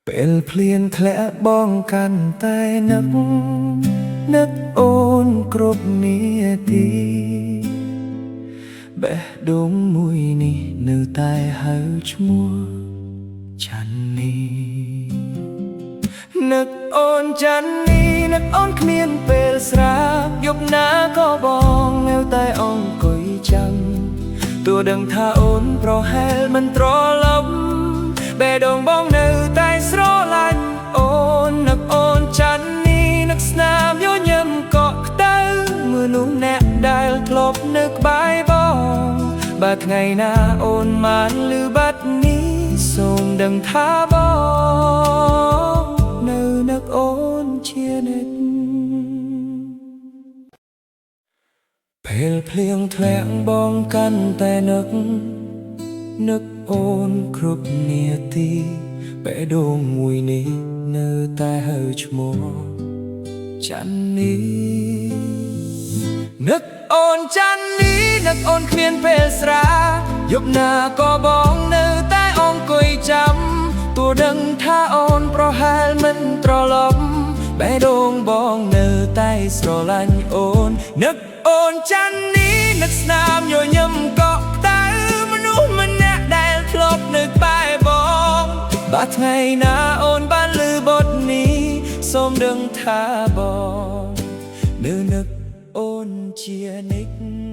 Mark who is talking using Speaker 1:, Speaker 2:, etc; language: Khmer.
Speaker 1: ពេលភ្លៀងធ្លាក់បងកាន់តែនឹកអូនគ្រប់នាទីបេះដូងមួយនេះនៅតែហៅឈ្មោះច័ន្ទនេះនឹកអូនច័ន្ទនេះនឹកអូនគ្មានពេលស្រាប់យប់ណាក៏បងនៅតែអង្គុយចាំទោះដឹងថាអូនប្រហែលមិនត្រឡប់បេះដូងបងនៅតែស្រឡាញ់អូននឹកអូនច័ន្ទនេះនឹកស្នាមញញឹមកក់ក្តៅមើលនោះអ្នកដែលធ្លាប់នៅក្បែរបងបើថ្ងៃណាអូនបានឮបាត់នេះសូមដឹងថាបងនៅនឹកអូនជានិច្ចពេលភ្លៀងធ្លាក់បងកាន់តែនឹកអូនគ្រប់នាទីបេះដូងមួយនេះនៅតែហៅឈ្មោះច័ន្ទនេះនឹកអូនច័ន្ទនេះនឹកអូនគ្មានពេលស្រាយប់ណាក៏បងនៅតែអង្គុយចាំទោះដឹងថាអូនប្រហែលមិនត្រឡប់បេះដូងបងនៅតែស្រឡាញ់អូននឹកអូនច័ន្ទនេះនឹកស្នាមញញឹមកក់ក្តៅមនុស្សម្នាក់ដែលធ្លាប់នៅក្បែរបងបើថ្ងៃណាអូនបានឮបទនេះសូមដឹងថាបងនៅនឹកអូនជានិច្ច